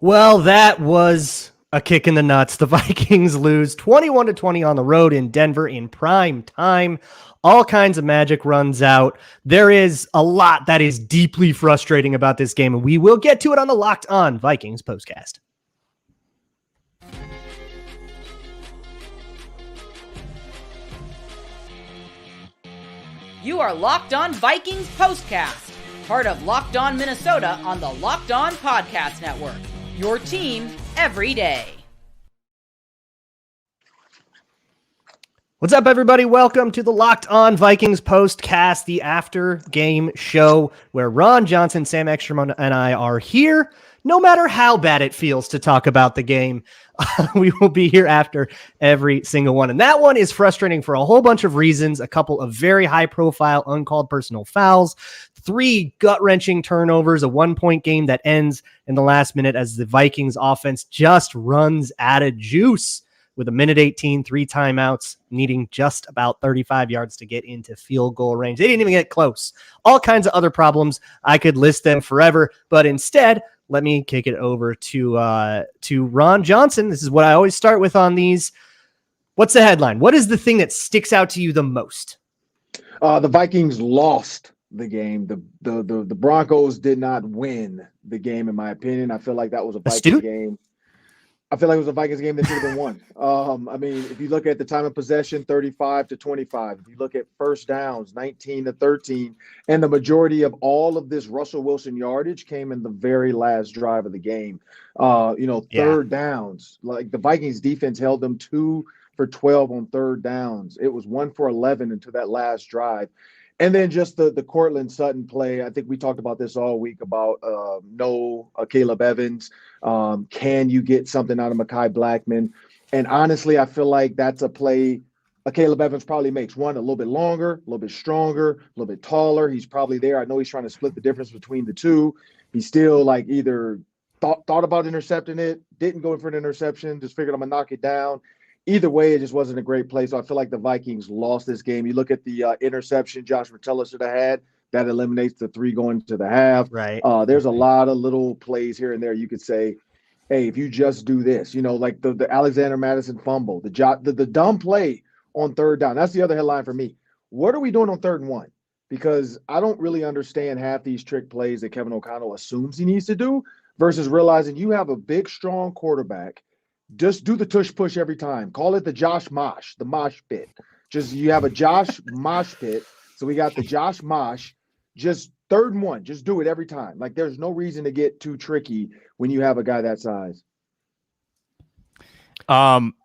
Well, that was a kick in the nuts. The Vikings lose 21-20 on the road in Denver in prime time. All kinds of magic runs out. There is a lot that is deeply frustrating about this game, and we will get to it on the Locked On Vikings postcast. You are Locked On Vikings postcast, part of Locked On Minnesota on the Locked On Podcast Network. Your team every day. What's up, everybody? Welcome to the Locked On Vikings postcast, the after-game show where Ron, Johnson, Sam Ekstrom, and I are here. No matter how bad it feels to talk about the game, we will be here after every single one. And that one is frustrating for a whole bunch of reasons. A couple of very high-profile uncalled personal fouls, 3 gut-wrenching turnovers, a 1-point game that ends in the last minute as the Vikings offense just runs out of juice with a minute 18, 3 timeouts, needing just about 35 yards to get into field goal range. They didn't even get close. All kinds of other problems. I could list them forever, but instead, let me kick it over to Ron Johnson. This is what I always start with on these. What's the headline? What is the thing that sticks out to you the most? The Vikings lost the game. The Broncos did not win the game, in my opinion. I feel like that was a Vikings game. I feel like it was a Vikings game that should have been won. I mean, if you look at the time of possession, 35-25. If you look at first downs, 19-13. And the majority of all of this Russell Wilson yardage came in the very last drive of the game. Third downs. Like the Vikings defense held them 2 for 12 on third downs. It was 1 for 11 into that last drive. And then just the Courtland Sutton play. I think we talked about this all week about Caleb Evans. Can you get something out of Mekhi Blackman? And honestly, I feel like that's a play Caleb Evans probably makes. One, a little bit longer, a little bit stronger, a little bit taller. He's probably there. I know he's trying to split the difference between the two. He still like either thought about intercepting it, didn't go in for an interception, just figured I'm going to knock it down. Either way, it just wasn't a great play. So I feel like the Vikings lost this game. You look at the interception Josh Matelis should have had. That eliminates the 3 going to the half. Right. There's a lot of little plays here and there. You could say, hey, if you just do this, like the Alexander Madison fumble, the dumb play on third down. That's the other headline for me. What are we doing on 3rd and 1? Because I don't really understand half these trick plays that Kevin O'Connell assumes he needs to do versus realizing you have a big, strong quarterback. Just do the tush push every time. Call it the Josh Mosh, the mosh pit. Just you have a Josh Mosh pit. So we got the Josh Mosh. Just 3rd and 1. Just do it every time. Like there's no reason to get too tricky when you have a guy that size.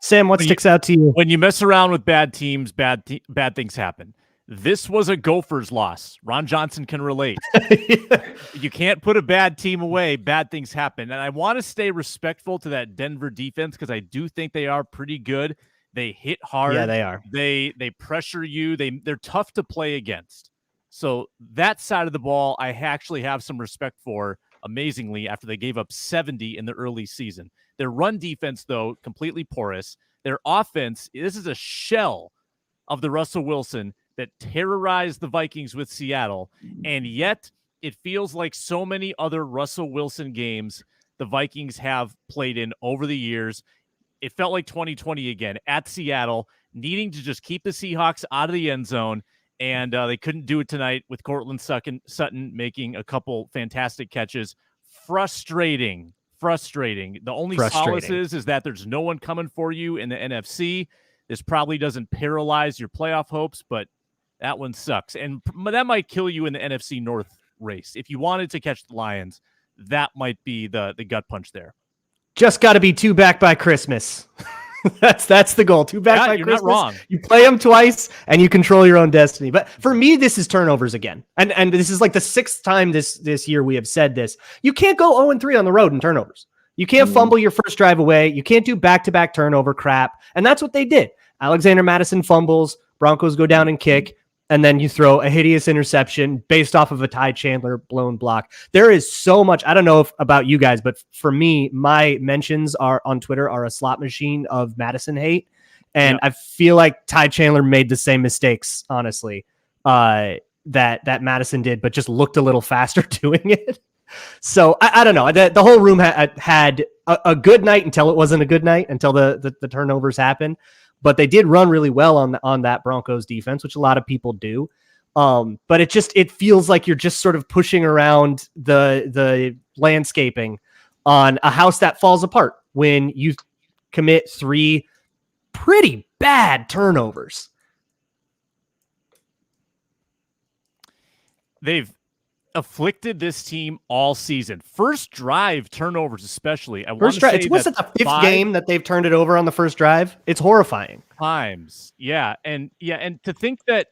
Sam, what sticks out to you? When you mess around with bad teams, bad things happen. This was a Gophers loss. Ron Johnson can relate. You can't put a bad team away. Bad things happen. And I want to stay respectful to that Denver defense because I do think they are pretty good. They hit hard. Yeah, they are. They pressure you. They're tough to play against. So that side of the ball, I actually have some respect for, amazingly, after they gave up 70 in the early season. Their run defense, though, completely porous. Their offense, this is a shell of the Russell Wilson that terrorized the Vikings with Seattle, and yet it feels like so many other Russell Wilson games the Vikings have played in over the years. It felt like 2020 again at Seattle, needing to just keep the Seahawks out of the end zone, and they couldn't do it tonight with Courtland Sutton making a couple fantastic catches. Frustrating. The only solace is that there's no one coming for you in the NFC. This probably doesn't paralyze your playoff hopes, but that one sucks. And that might kill you in the NFC North race. If you wanted to catch the Lions, that might be the gut punch there. Just got to be 2 back by Christmas. That's the goal. 2 back by you're Christmas. Not wrong. You play them twice and you control your own destiny. But for me, this is turnovers again. And this is like the 6th time this year we have said this. You can't go 0-3 on the road in turnovers. You can't fumble your first drive away. You can't do back-to-back turnover crap. And that's what they did. Alexander Madison fumbles. Broncos go down and kick. And then you throw a hideous interception based off of a Ty Chandler blown block. There is so much. I don't know about you guys, but for me, my mentions are on Twitter are a slot machine of Madison hate. And I feel like Ty Chandler made the same mistakes, honestly, that Madison did, but just looked a little faster doing it. So I don't know. The whole room had a good night until it wasn't a good night, until the turnovers happened. But they did run really well on that Broncos defense, which a lot of people do. But it feels like you're just sort of pushing around the landscaping on a house that falls apart when you commit 3 pretty bad turnovers. They've afflicted this team all season. First drive turnovers, especially. Was it the 5th game that they've turned it over on the first drive? It's horrifying. Times. Yeah. And to think that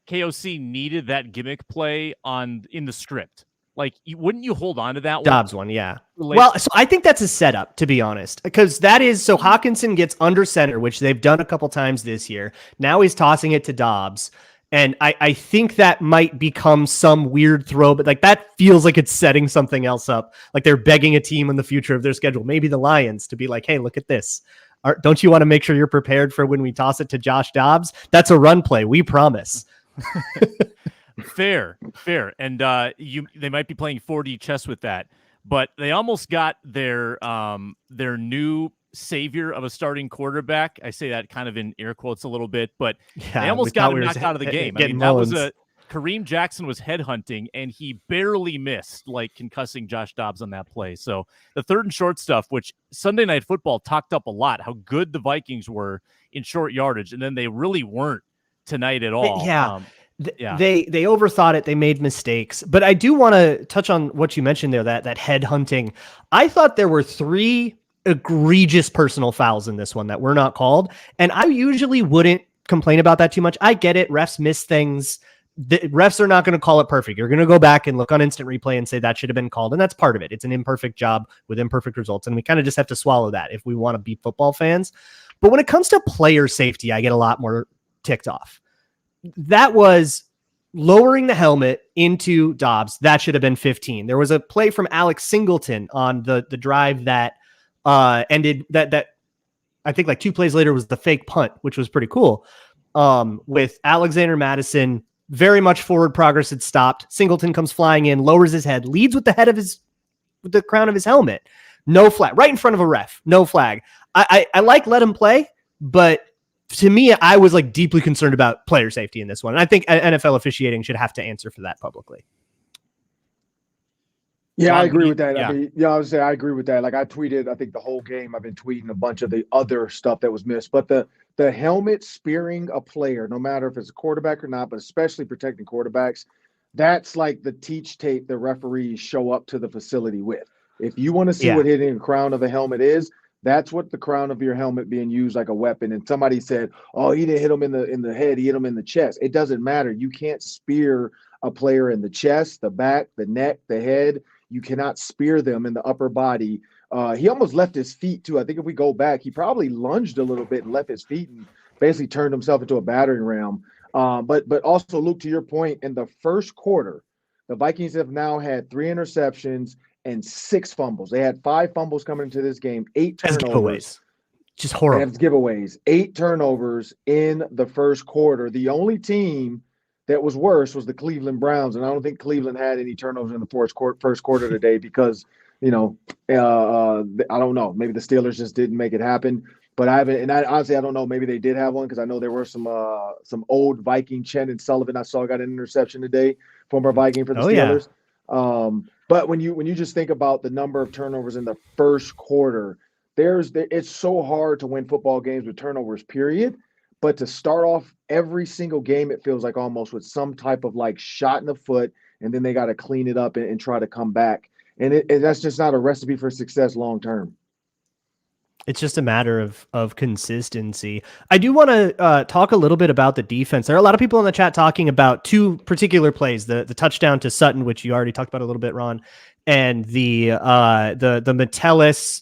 KOC needed that gimmick play in the script. Like, wouldn't you hold on to that Dobbs one? Yeah. Well, so I think that's a setup, to be honest, because that is, so Hawkinson gets under center, which they've done a couple times this year. Now he's tossing it to Dobbs. And I think that might become some weird throw, but like that feels like it's setting something else up. Like they're begging a team in the future of their schedule, maybe the Lions, to be like, hey, look at this. Don't you want to make sure you're prepared for when we toss it to Josh Dobbs? That's a run play. We promise. Fair. And they might be playing 4D chess with that, but they almost got their new savior of a starting quarterback. I say that kind of in air quotes a little bit, but they almost got him knocked out of the game. I mean, Kareem Jackson was headhunting and he barely missed, like concussing Josh Dobbs on that play. So the 3rd and short stuff, which Sunday Night Football talked up a lot, how good the Vikings were in short yardage. And then they really weren't tonight at all. Yeah. They overthought it. They made mistakes, but I do want to touch on what you mentioned there, that headhunting. I thought there were 3 egregious personal fouls in this one that were not called. And I usually wouldn't complain about that too much. I get it. Refs miss things. The refs are not going to call it perfect. You're going to go back and look on instant replay and say that should have been called. And that's part of it. It's an imperfect job with imperfect results. And we kind of just have to swallow that if we want to be football fans. But when it comes to player safety, I get a lot more ticked off. That was lowering the helmet into Dobbs. That should have been 15. There was a play from Alex Singleton on the drive that ended that I think like 2 plays later was the fake punt, which was pretty cool. With Alexander Madison, very much forward progress had stopped. Singleton comes flying in, lowers his head, leads with the crown of his helmet. No flag, right in front of a ref. No flag. I let him play, but to me, I was like deeply concerned about player safety in this one. And I think NFL officiating should have to answer for that publicly. Yeah, I agree with that. Yeah. I would say I agree with that. Like I tweeted, I think the whole game, I've been tweeting a bunch of the other stuff that was missed, but the helmet spearing a player, no matter if it's a quarterback or not, but especially protecting quarterbacks, that's like the teach tape the referees show up to the facility with. If you want to see what hitting the crown of a helmet is, that's what the crown of your helmet being used like a weapon. And somebody said, oh, he didn't hit him in the head, he hit him in the chest. It doesn't matter. You can't spear a player in the chest, the back, the neck, the head. You cannot spear them in the upper body. He almost left his feet too. I think if we go back, he probably lunged a little bit and left his feet and basically turned himself into a battering ram. But also, Luke, to your point, in the first quarter, the Vikings have now had 3 interceptions and 6 fumbles. They had 5 fumbles coming into this game, 8 turnovers. Just horrible. As giveaways, 8 turnovers in the first quarter. The only team that was worse was the Cleveland Browns, and I don't think Cleveland had any turnovers in the first quarter today because, I don't know. Maybe the Steelers just didn't make it happen. But honestly, I don't know. Maybe they did have one because I know there were some old Viking, Shannon Sullivan, I saw got an interception today, former Viking for the Steelers. Yeah. But when you just think about the number of turnovers in the first quarter, it's so hard to win football games with turnovers, period. But to start off every single game, it feels like almost with some type of like shot in the foot, and then they got to clean it up and try to come back. And that's just not a recipe for success long term. It's just a matter of consistency. I do want to talk a little bit about the defense. There are a lot of people in the chat talking about 2 particular plays: the touchdown to Sutton, which you already talked about a little bit, Ron, and the Matelis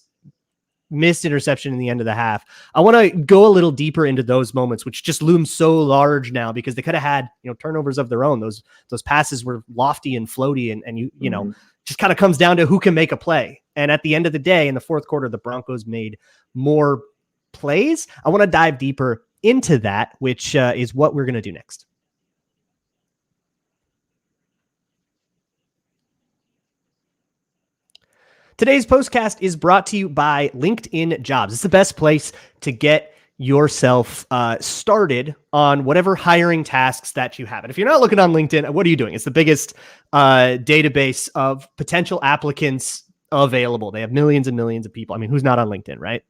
missed interception in the end of the half. I want to go a little deeper into those moments, which just loom so large now because they could have had, turnovers of their own. Those passes were lofty and floaty, and you know, just kind of comes down to who can make a play. And at the end of the day, in the fourth quarter, the Broncos made more plays. I want to dive deeper into that, which is what we're going to do next. Today's postcast is brought to you by LinkedIn Jobs. It's the best place to get yourself started on whatever hiring tasks that you have. And if you're not looking on LinkedIn, what are you doing? It's the biggest database of potential applicants available. They have millions and millions of people. I mean, who's not on LinkedIn, right?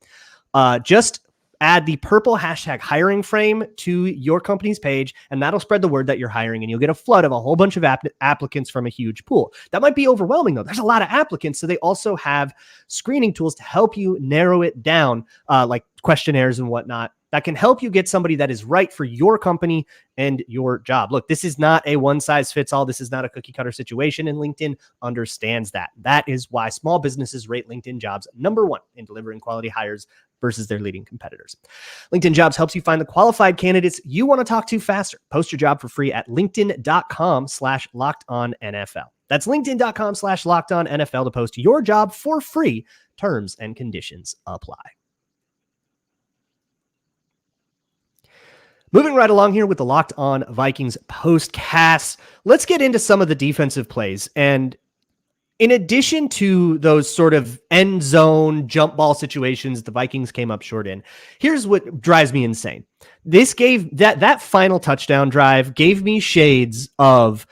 Just add the purple hashtag hiring frame to your company's page, and that'll spread the word that you're hiring, and you'll get a flood of a whole bunch of applicants from a huge pool. That might be overwhelming, though. There's a lot of applicants, so they also have screening tools to help you narrow it down, like questionnaires and whatnot, that can help you get somebody that is right for your company and your job. Look, this is not a one-size-fits-all. This is not a cookie-cutter situation, and LinkedIn understands that. That is why small businesses rate LinkedIn Jobs number one in delivering quality hires versus their leading competitors. LinkedIn Jobs helps you find the qualified candidates you want to talk to faster. Post your job for free at linkedin.com/lockedonnfl. That's linkedin.com/lockedonnfl to post your job for free. Terms and conditions apply. Moving right along here with the Locked On Vikings postcast, let's get into some of the defensive plays. And in addition to those sort of end zone jump ball situations the Vikings came up short in, here's what drives me insane. This gave that final touchdown drive gave me shades of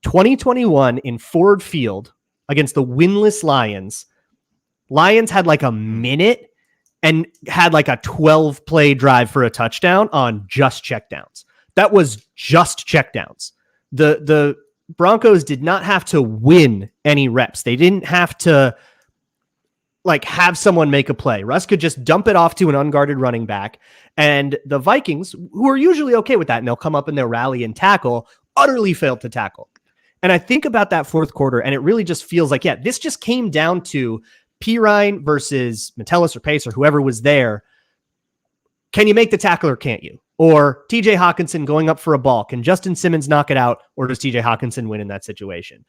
2021 in Ford Field against the winless Lions. Lions had like a minute and had like a 12-play drive for a touchdown on just checkdowns. That was just checkdowns. The Broncos did not have to win any reps. They didn't have to like have someone make a play. Russ could just dump it off to an unguarded running back. And the Vikings, who are usually okay with that, and they'll come up and they'll rally and tackle, utterly failed to tackle. And I think about that fourth quarter, and it really just feels like, yeah, this just came down to Pirine versus Matelis or Pace or whoever was there. Can you make the tackle or can't you? Or TJ Hawkinson going up for a ball. Can Justin Simmons knock it out, or does TJ Hawkinson win in that situation?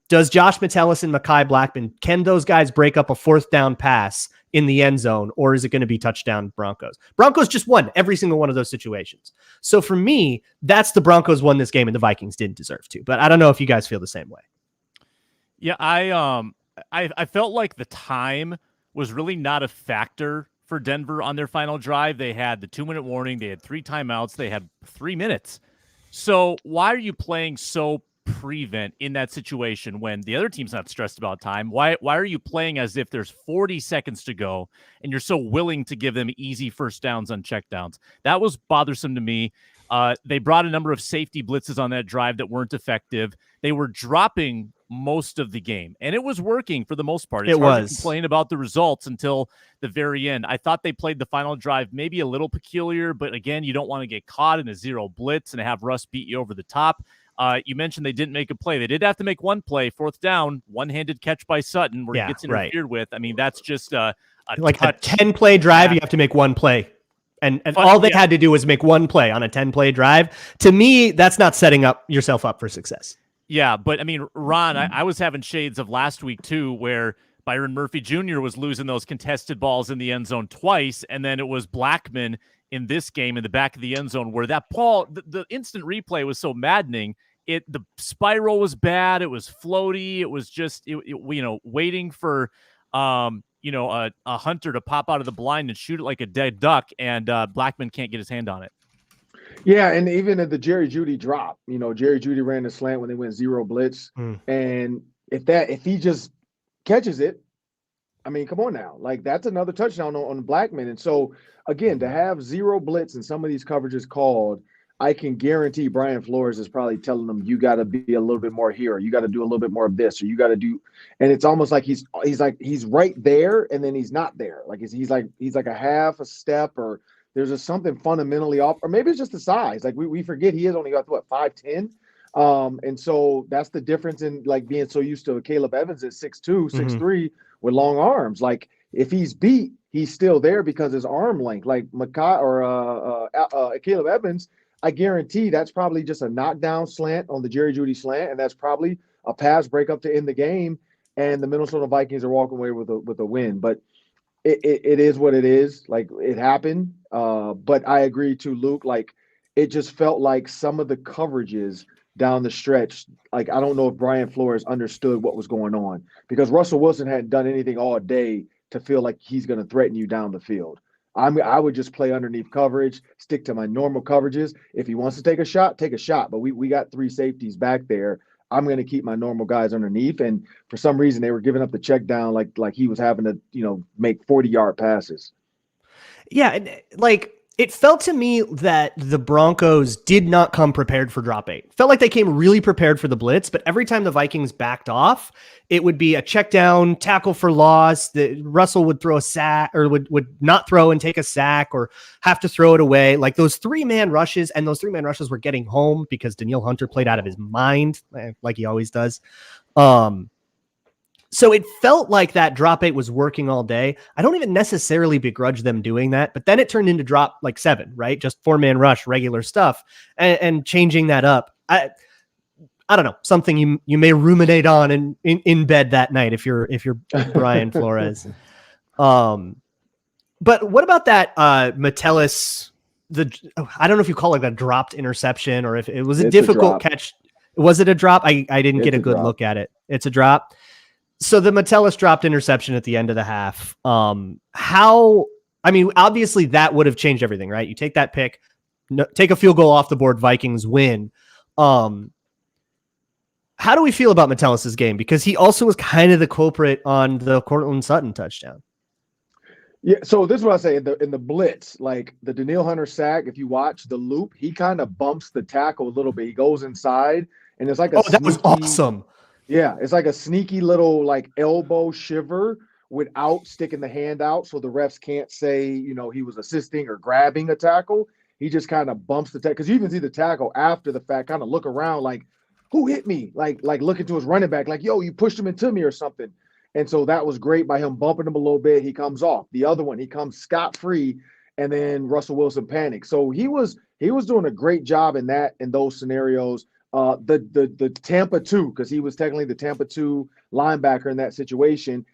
Does Josh Matelis and Mekhi Blackman, can those guys break up a fourth down pass in the end zone, or is it going to be touchdown Broncos? Broncos just won every single one of those situations. So for me, that's the Broncos won this game and the Vikings didn't deserve to. But I don't know if you guys feel the same way. Yeah, I felt like the time was really not a factor for Denver on their final drive. They had the 2-minute warning. They had 3 timeouts. They had 3 minutes. So why are you playing so prevent in that situation when the other team's not stressed about time? Why are you playing as if there's 40 seconds to go and you're so willing to give them easy first downs on checkdowns? That was bothersome to me. They brought a number of safety blitzes on that drive that weren't effective. They were dropping most of the game, and it was working for the most part. It's hard to complain about the results until the very end. I thought they played the final drive maybe a little peculiar, but again, you don't want to get caught in a zero blitz and have Russ beat you over the top. You mentioned they didn't make a play. They did have to make one play, fourth down, one-handed catch by Sutton where he gets interfered with. I mean, that's just a 10-play drive. You have to make one play. And all they had to do was make one play on a 10-play drive. To me, that's not setting up yourself up for success. Yeah, but I mean, Ron, I was having shades of last week too, where Byron Murphy Jr. was losing those contested balls in the end zone twice, and then it was Blackman in this game in the back of the end zone where that ball, the instant replay was so maddening. The spiral was bad. It was floaty. It was just waiting for a hunter to pop out of the blind and shoot it like a dead duck, and Blackman can't get his hand on it. Yeah, and even at the Jerry Jeudy drop, Jerry Jeudy ran the slant when they went zero blitz. And if he just catches it, I mean, come on now. Like, that's another touchdown on Blackman. And so, again, to have zero blitz and some of these coverages called, I can guarantee Brian Flores is probably telling them, you got to be a little bit more here, or you got to do a little bit more of this, or you got to do. And it's almost like he's right there, and then he's not there. Like he's like a half a step, or there's just something fundamentally off, or maybe it's just the size. Like we forget he is only got 5'10", and so that's the difference in like being so used to Caleb Evans at 6'2", 6'3" with long arms. Like if he's beat, he's still there because his arm length. Like Mekhi or Caleb Evans, I guarantee that's probably just a knockdown slant on the Jerry Jeudy slant, and that's probably a pass breakup to end the game. And the Minnesota Vikings are walking away with a win. But it is what it is. Like, it happened. But I agree too, Luke. Like, it just felt like some of the coverages down the stretch, like I don't know if Brian Flores understood what was going on, because Russell Wilson hadn't done anything all day to feel like he's going to threaten you down the field. I would just play underneath coverage, stick to my normal coverages. If he wants to take a shot, take a shot. But we got 3 safeties back there. I'm going to keep my normal guys underneath. And for some reason, they were giving up the check down like he was having to, make 40-yard passes. Yeah, like it felt to me that the Broncos did not come prepared for drop 8. Felt like they came really prepared for the blitz, but every time the Vikings backed off, it would be a check down, tackle for loss. Russell would throw a sack, or would not throw and take a sack, or have to throw it away. Like those 3-man rushes, and those 3-man rushes were getting home because Danielle Hunter played out of his mind, like he always does. So it felt like that drop 8 was working all day. I don't even necessarily begrudge them doing that, but then it turned into drop like 7, right? Just 4-man rush, regular stuff, and changing that up. I don't know, something you may ruminate on in bed that night if you're Brian Flores. But what about that Matelis? I don't know if you call it a dropped interception or if it was a difficult catch. Was it a drop? I didn't get a good look at it. It's a drop. So the Matelis dropped interception at the end of the half. Obviously that would have changed everything, right? You take that pick, take a field goal off the board, Vikings win. How do we feel about Matelis' game? Because he also was kind of the culprit on the Cortland Sutton touchdown. Yeah, so this is what I say in the blitz, like the Danielle Hunter sack. If you watch the loop, he kind of bumps the tackle a little bit. He goes inside, and it's like that was awesome. Yeah, it's like a sneaky little like elbow shiver without sticking the hand out, so the refs can't say he was assisting or grabbing a tackle. He just kind of bumps the tackle, because you even see the tackle after the fact kind of look around like, who hit me? Like looking to his running back, like, yo, you pushed him into me or something. And so that was great by him bumping him a little bit. He comes off. The other one, he comes scot-free, and then Russell Wilson panics. So he was doing a great job in those scenarios. The Tampa 2, because he was technically the Tampa 2 linebacker in that situation.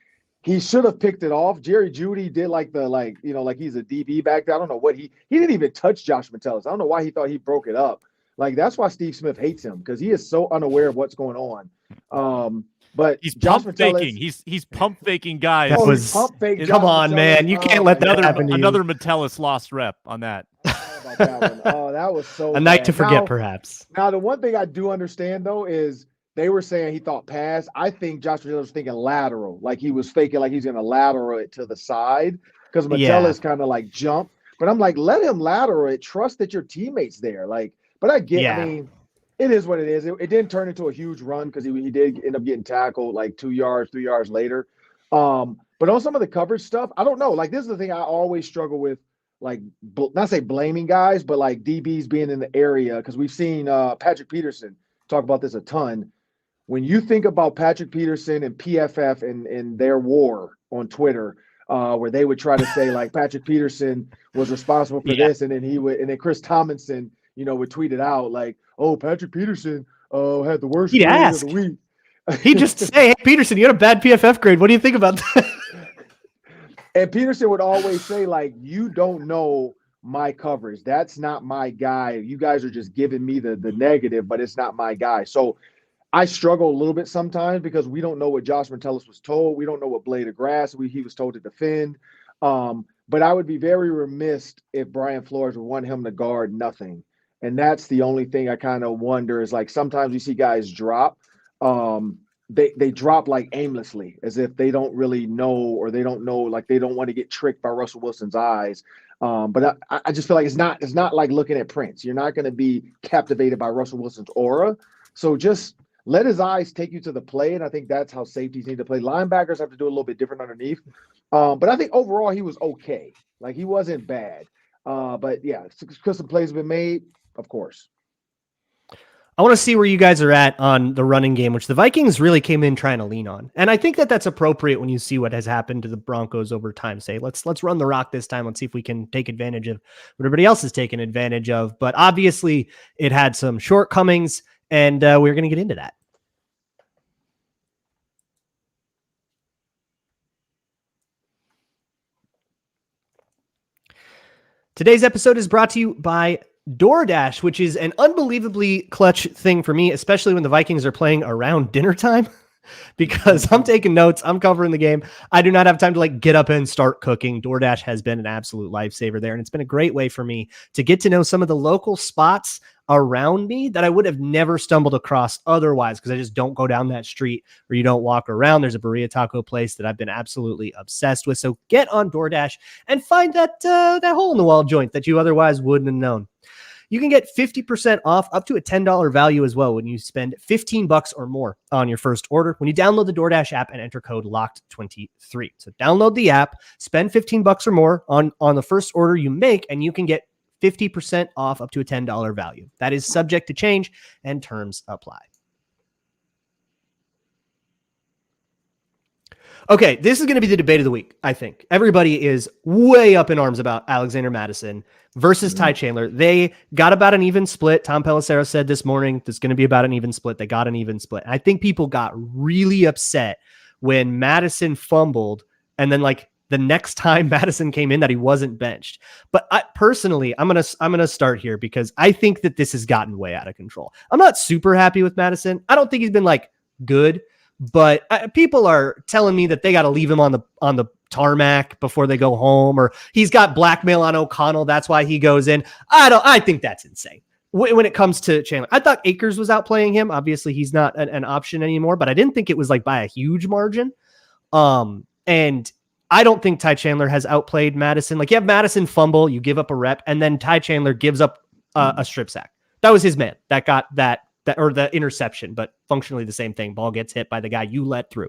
He should have picked it off. Jerry Jeudy did like he's a DB back there. I don't know what he didn't even touch Josh Matelis. I don't know why he thought he broke it up. Like, that's why Steve Smith hates him, because he is so unaware of what's going on. But he's Josh pump Matelis, faking. He's pump faking guys. That was pump fake. Come on, man. You can't let that happen to you. Another Matelis lost rep on that. About that one. Oh, that was so a night bad. to forget, perhaps. Now, the one thing I do understand, though, is they were saying he thought pass. I think Josh Matelis was thinking lateral. Like he was faking like he's going to lateral it to the side, because Matelis kind of like jumped. But I'm like, let him lateral it. Trust that your teammate's there. Like, but I mean, it is what it is. It didn't turn into a huge run, because he did end up getting tackled like 2 yards, 3 yards later. But on some of the coverage stuff, I don't know. Like, this is the thing I always struggle with. Like, not say blaming guys, but like DBs being in the area, because we've seen Patrick Peterson talk about this a ton. When you think about Patrick Peterson and PFF and their war on Twitter, where they would try to say like Patrick Peterson was responsible for this, and then Chris Tomlinson, would tweet it out like, oh, Patrick Peterson had the worst grade of the week. He'd just say, hey, Peterson, you had a bad PFF grade. What do you think about that? And Peterson would always say, like, you don't know my coverage. That's not my guy. You guys are just giving me the negative, but it's not my guy. So I struggle a little bit sometimes, because we don't know what Josh Matelis was told. We don't know what blade of grass he was told to defend. But I would be very remiss if Brian Flores would want him to guard nothing. And that's the only thing I kind of wonder is, like, sometimes we see guys drop. They drop like aimlessly, as if they don't really know, or they don't know, like they don't want to get tricked by Russell Wilson's eyes. But I just feel like it's not like looking at Prince. You're not going to be captivated by Russell Wilson's aura. So just let his eyes take you to the play. And I think that's how safeties need to play. Linebackers have to do a little bit different underneath. But I think overall he was okay. Like, he wasn't bad. But yeah, because some plays have been made, of course. I want to see where you guys are at on the running game, which the Vikings really came in trying to lean on. And I think that that's appropriate when you see what has happened to the Broncos over time. Say, let's run the rock this time. Let's see if we can take advantage of what everybody else is taking advantage of. But obviously it had some shortcomings, and we're going to get into that. Today's episode is brought to you by DoorDash, which is an unbelievably clutch thing for me, especially when the Vikings are playing around dinner time. Because I'm taking notes, I'm covering the game. I do not have time to like get up and start cooking. DoorDash has been an absolute lifesaver there, and it's been a great way for me to get to know some of the local spots around me that I would have never stumbled across otherwise, because I just don't go down that street or you don't walk around. There's a burrito taco place that I've been absolutely obsessed with. So get on DoorDash and find that hole in the wall joint that you otherwise wouldn't have known. You can get 50% off up to a $10 value as well when you spend $15 or more on your first order when you download the DoorDash app and enter code LOCKED23. So download the app, spend $15 or more on the first order you make, and you can get 50% off up to a $10 value. That is subject to change and terms apply. Okay, this is going to be the debate of the week, I think. Everybody is way up in arms about Alexander Mattison versus Ty Chandler. They got about an even split. Tom Pelissero said this morning there's going to be about an even split. They got an even split. I think people got really upset when Mattison fumbled, and then like the next time Mattison came in that he wasn't benched. But personally, I'm gonna start here because I think that this has gotten way out of control. I'm not super happy with Mattison. I don't think he's been like good. But people are telling me that they got to leave him on the tarmac before they go home, or he's got blackmail on O'Connell. That's why he goes in. I think that's insane. When it comes to Chandler, I thought Akers was outplaying him. Obviously, he's not an option anymore, but I didn't think it was like by a huge margin. And I don't think Ty Chandler has outplayed Mattison. Like, you have Mattison fumble, you give up a rep, and then Ty Chandler gives up a strip sack. That was his man that got that or the interception, but functionally the same thing. Ball gets hit by the guy you let through.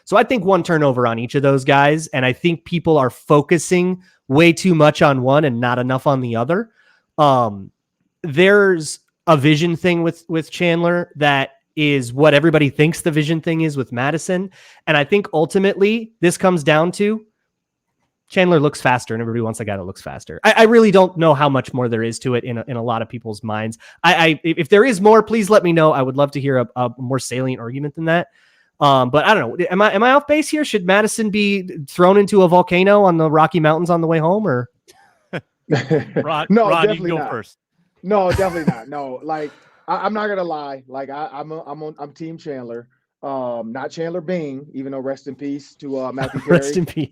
So I think one turnover on each of those guys. And I think people are focusing way too much on one and not enough on the other. There's a vision thing with Chandler that is what everybody thinks the vision thing is with Mattison. And I think ultimately this comes down to Chandler looks faster, and everybody wants a guy that looks faster. I really don't know how much more there is to it in a lot of people's minds. If there is more, please let me know. I would love to hear a more salient argument than that. But I don't know. Am I off base here? Should Mattison be thrown into a volcano on the Rocky Mountains on the way home, or? Ron, you can go first. No, definitely not. No, like I'm not gonna lie. Like I'm Team Chandler. Not Chandler Bing, even though rest in peace to Matthew Perry. Rest in peace.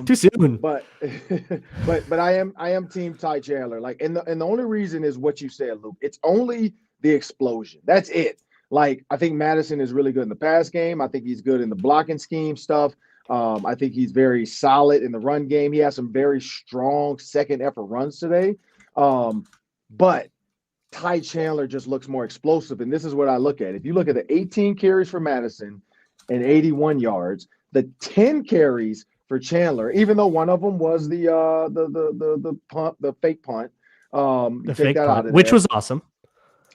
Too soon. But I am Team Ty Chandler. Like, and the only reason is what you said, Luke. It's only the explosion. That's it. Like, I think Mattison is really good in the pass game. I think he's good in the blocking scheme stuff. I think he's very solid in the run game. He has some very strong second effort runs today. But Ty Chandler just looks more explosive, and this is what I look at. If you look at the 18 carries for Mattison and 81 yards, the 10 carries for Chandler, even though one of them was the punt, the fake punt, the fake punt, which was awesome.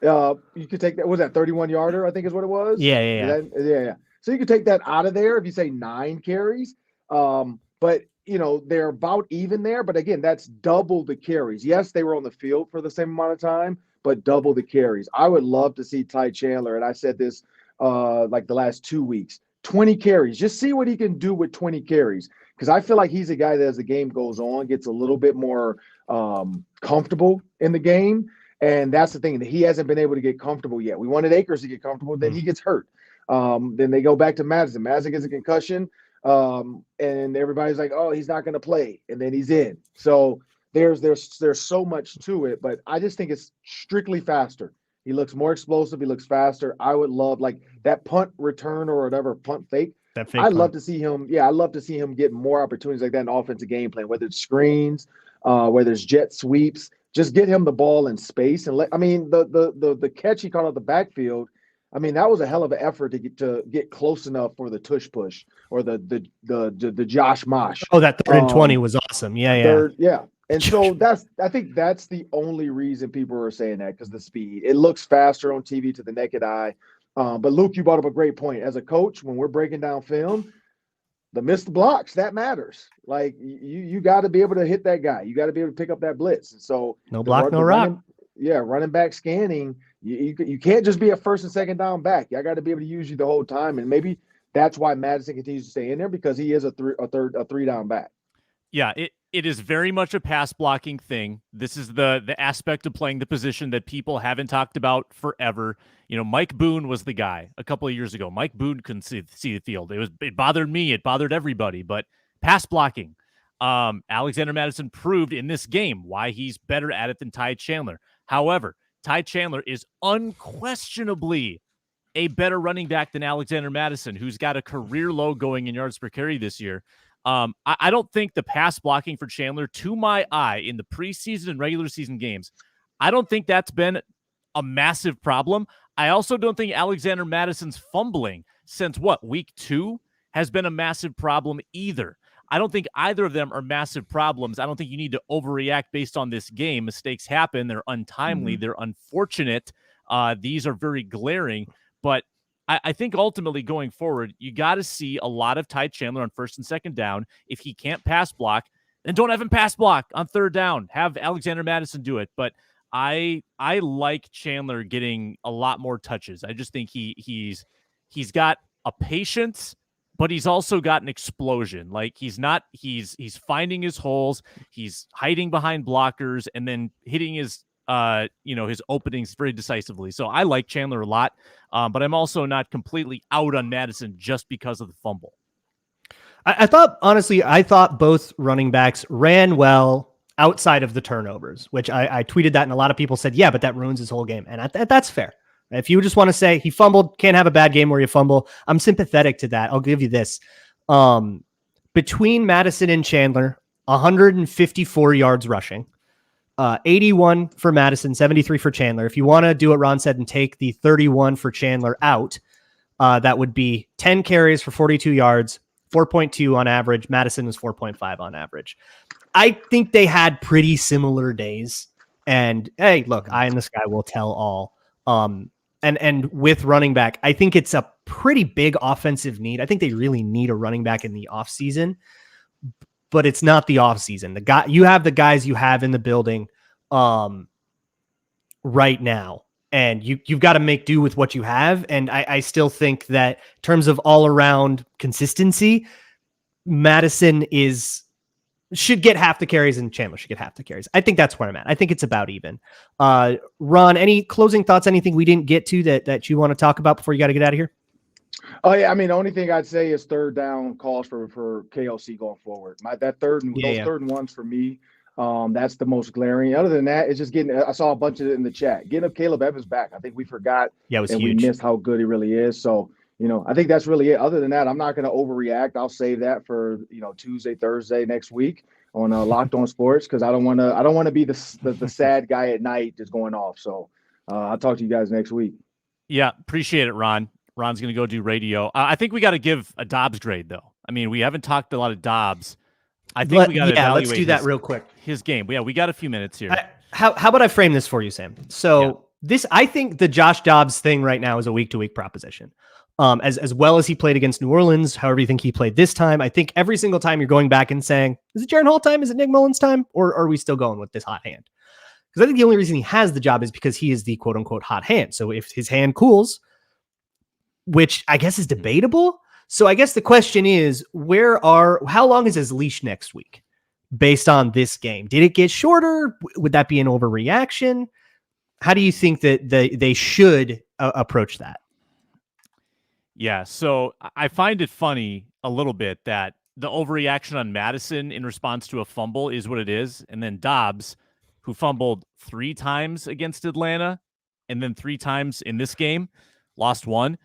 You could take that. Was that 31-yarder? I think is what it was. Yeah. So you could take that out of there if you say 9 carries. But they're about even there. But again, that's double the carries. Yes, they were on the field for the same amount of time, but double the carries. I would love to see Ty Chandler, and I said this like the last 2 weeks, 20 carries. Just see what he can do with 20 carries, because I feel like he's a guy that as the game goes on gets a little bit more comfortable in the game, and that's the thing, that he hasn't been able to get comfortable yet. We wanted Akers to get comfortable, then he gets hurt. Then they go back to Mattison. Mattison gets a concussion, and everybody's like, oh, he's not going to play, and then he's in. So there's so much to it, but I just think it's strictly faster. He looks more explosive. He looks faster. I would love, like, that punt return or whatever, punt fake. I'd love to see him. Yeah, I'd love to see him get more opportunities like that in offensive game plan, whether it's screens, whether it's jet sweeps. Just get him the ball in space and the catch he caught out the backfield. I mean, that was a hell of an effort to get close enough for the tush push or the Josh Mosh. Oh, that 3rd and 20 was awesome. Yeah. And so I think that's the only reason people are saying that, because the speed. It looks faster on TV to the naked eye. But Luke, you brought up a great point. As a coach, when we're breaking down film, the missed blocks, that matters. Like, you got to be able to hit that guy. You got to be able to pick up that blitz. And so no block, no rock. Running back scanning. You can't just be a first and second down back. I got to be able to use you the whole time, and maybe that's why Mattison continues to stay in there, because he is a three down back. Yeah, It is very much a pass blocking thing. This is the aspect of playing the position that people haven't talked about forever. Mike Boone was the guy a couple of years ago. Mike Boone couldn't see the field. It bothered me. It bothered everybody. But pass blocking, Alexander Mattison proved in this game why he's better at it than Ty Chandler. However, Ty Chandler is unquestionably a better running back than Alexander Mattison, who's got a career low going in yards per carry this year. I don't think the pass blocking for Chandler, to my eye, in the preseason and regular season games, I don't think that's been a massive problem. I also don't think Alexander Madison's fumbling since week 2 has been a massive problem either. I don't think either of them are massive problems. I don't think you need to overreact based on this game. Mistakes happen. They're untimely. They're unfortunate. These are very glaring, but I think ultimately going forward, you got to see a lot of Ty Chandler on first and second down. If he can't pass block, then don't have him pass block on third down. Have Alexander Mattison do it. But I like Chandler getting a lot more touches. I just think he's got a patience, but he's also got an explosion. Like he's finding his holes, he's hiding behind blockers, and then hitting his openings very decisively. So I like Chandler a lot, but I'm also not completely out on Madison just because of the fumble. I thought both running backs ran well outside of the turnovers, which I tweeted that, and a lot of people said, yeah, but that ruins his whole game. And that's fair. If you just want to say he fumbled, can't have a bad game where you fumble, I'm sympathetic to that. I'll give you this. Between Madison and Chandler, 154 yards rushing, 81 for Madison, 73 for Chandler. If you want to do what Ron said and take the 31 for Chandler out, that would be 10 carries for 42 yards, 4.2 on average. Madison was 4.5 on average. I think they had pretty similar days. And hey, look, eye in the sky will tell all. And with running back, I think it's a pretty big offensive need. I think they really need a running back in the offseason, but it's not the offseason. You have the guys you have in the building right now, and you've got to make do with what you have. And I still think that in terms of all around consistency, Madison should get half the carries and Chandler should get half the carries. I think that's where I'm at. I think it's about even. Ron, any closing thoughts, anything we didn't get to that you want to talk about before you got to get out of here? Oh yeah, I mean, the only thing I'd say is third down calls for KLC going forward. Third and ones for me, that's the most glaring. Other than that, it's just I saw a bunch of it in the chat. Getting up Caleb Evans back, I think we forgot. Yeah, it was and huge. We missed how good he really is. So, I think that's really it. Other than that, I'm not going to overreact. I'll save that for Tuesday, Thursday next week on Locked On Sports, because I don't want to be the sad guy at night just going off. So I'll talk to you guys next week. Yeah, appreciate it, Ron. Ron's going to go do radio. I think we got to give a Dobbs grade, though. I mean, we haven't talked a lot of Dobbs. I think we got to evaluate. Let's do that real quick. His game. Yeah, we got a few minutes here. How about I frame this for you, Sam? So I think the Josh Dobbs thing right now is a week-to-week proposition. As well as he played against New Orleans, however you think he played this time, I think every single time you're going back and saying, is it Jaren Hall time? Is it Nick Mullins time? Or are we still going with this hot hand? Because I think the only reason he has the job is because he is the quote-unquote hot hand. So if his hand cools, which I guess is debatable. So I guess the question is, how long is his leash next week based on this game? Did it get shorter? Would that be an overreaction? How do you think that they should approach that? Yeah, so I find it funny a little bit that the overreaction on Madison in response to a fumble is what it is. And then Dobbs, who fumbled 3 times against Atlanta and then 3 times in this game, lost 1.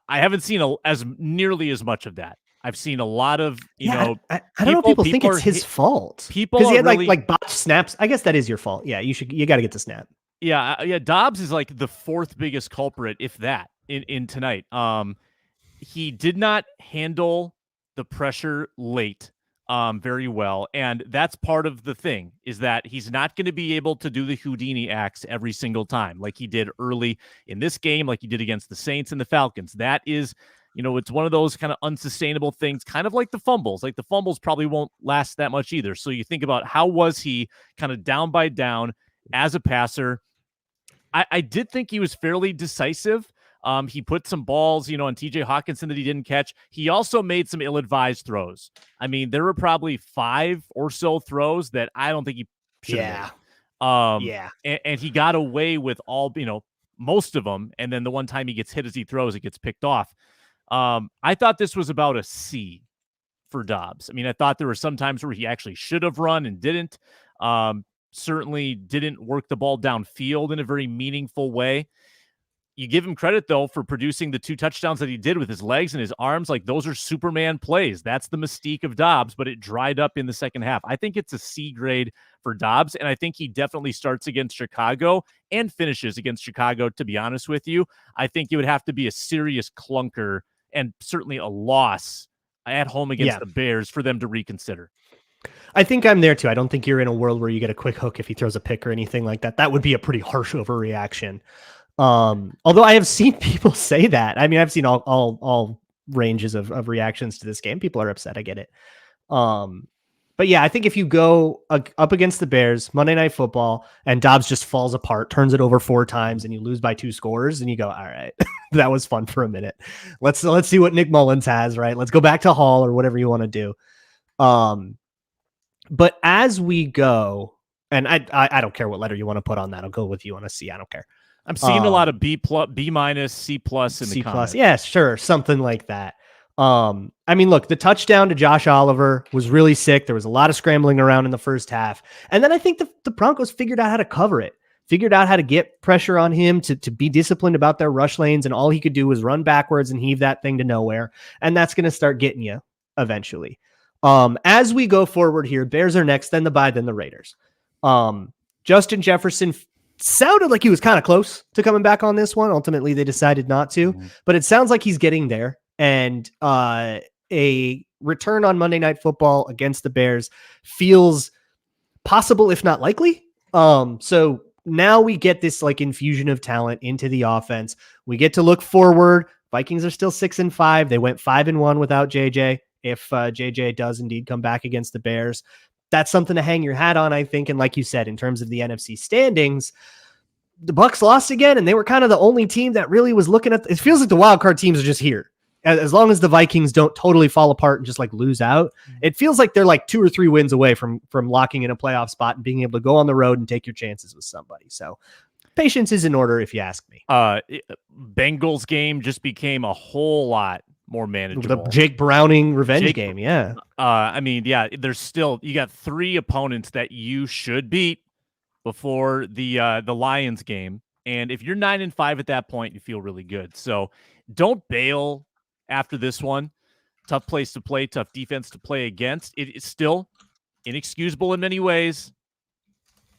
I haven't seen as nearly as much of that. I've seen a lot of, I don't know if people think it's his fault. Because he had like botched snaps. I guess that is your fault. Yeah, you got to get the snap. Yeah. Dobbs is like the 4th biggest culprit, if that, in tonight. He did not handle the pressure late very well. And that's part of the thing, is that he's not going to be able to do the Houdini acts every single time like he did early in this game, like he did against the Saints and the Falcons. That is, it's one of those kind of unsustainable things, kind of like the fumbles. Like the fumbles probably won't last that much either. So you think about how was he kind of down by down as a passer. I did think he was fairly decisive. He put some balls, on TJ Hawkinson that he didn't catch. He also made some ill-advised throws. I mean, there were probably 5 or so throws that I don't think he should have made. And he got away with all, most of them. And then the one time he gets hit as he throws, it gets picked off. I thought this was about a C for Dobbs. I mean, I thought there were some times where he actually should have run and didn't. Certainly didn't work the ball downfield in a very meaningful way. You give him credit, though, for producing the 2 touchdowns that he did with his legs and his arms. Like, those are Superman plays. That's the mystique of Dobbs, but it dried up in the second half. I think it's a C grade for Dobbs, and I think he definitely starts against Chicago and finishes against Chicago, to be honest with you. I think it would have to be a serious clunker and certainly a loss at home against the Bears for them to reconsider. I think I'm there, too. I don't think you're in a world where you get a quick hook if he throws a pick or anything like that. That would be a pretty harsh overreaction. Although I have seen people say that. I mean, I've seen all ranges of reactions to this game. People are upset. I get it. But yeah, I think if you go up against the Bears Monday Night Football and Dobbs just falls apart, turns it over 4 times, and you lose by 2 scores, and you go, all right, that was fun for a minute. Let's see what Nick Mullins has, right? Let's go back to Hall or whatever you want to do. But as we go, and I don't care what letter you want to put on that. I'll go with you on a C. I don't care. I'm seeing a lot of B+, B-, C+ in the C+. comments. Yeah, sure. Something like that. I mean, look, the touchdown to Josh Oliver was really sick. There was a lot of scrambling around in the first half. And then I think the Broncos figured out how to cover it, figured out how to get pressure on him to be disciplined about their rush lanes. And all he could do was run backwards and heave that thing to nowhere. And that's going to start getting you eventually. As we go forward here, Bears are next, then the bye, then the Raiders. Justin Jefferson sounded like he was kind of close to coming back on this one. Ultimately, they decided not to, but it sounds like he's getting there. And a return on Monday Night Football against the Bears feels possible, if not likely. So now we get this like infusion of talent into the offense. We get to look forward. Vikings are still 6-5. They went 5-1 without JJ. If JJ does indeed come back against the Bears, that's something to hang your hat on, I think. And like you said, in terms of the NFC standings, the Bucs lost again, and they were kind of the only team that really was looking at. It feels like the wild card teams are just here. As long as the Vikings don't totally fall apart and just like lose out, it feels like they're like 2 or 3 wins away from locking in a playoff spot and being able to go on the road and take your chances with somebody. So patience is in order, if you ask me. Bengals game just became a whole lot more manageable. The Jake Browning revenge game, yeah. I mean, yeah, there's still, you got 3 opponents that you should beat before the Lions game. And if you're 9-5 at that point, you feel really good. So don't bail after this one. Tough place to play, tough defense to play against. It is still inexcusable in many ways.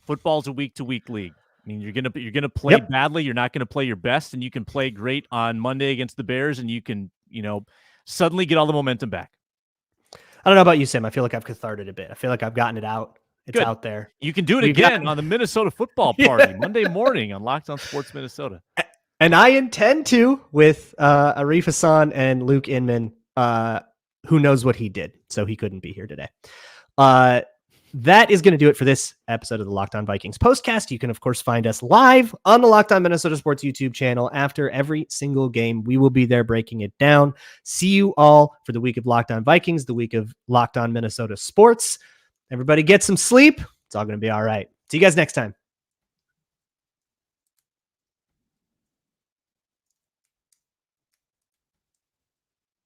Football's a week-to-week league. I mean, you're gonna play badly. You're not gonna play your best, and you can play great on Monday against the Bears, and you can, suddenly get all the momentum back. I don't know about you, Sam. I feel like I've catharted a bit. I feel like I've gotten it out. It's out there. You can do it again on the Minnesota football party Monday morning on Locked On Sports Minnesota. And I intend to with Arif Hassan and Luke Inman, who knows what he did, so he couldn't be here today. That is going to do it for this episode of the Locked On Vikings Postcast. You can, of course, find us live on the Locked On Minnesota Sports YouTube channel after every single game. We will be there breaking it down. See you all for the week of Locked On Vikings, the week of Locked On Minnesota Sports. Everybody get some sleep. It's all going to be all right. See you guys next time.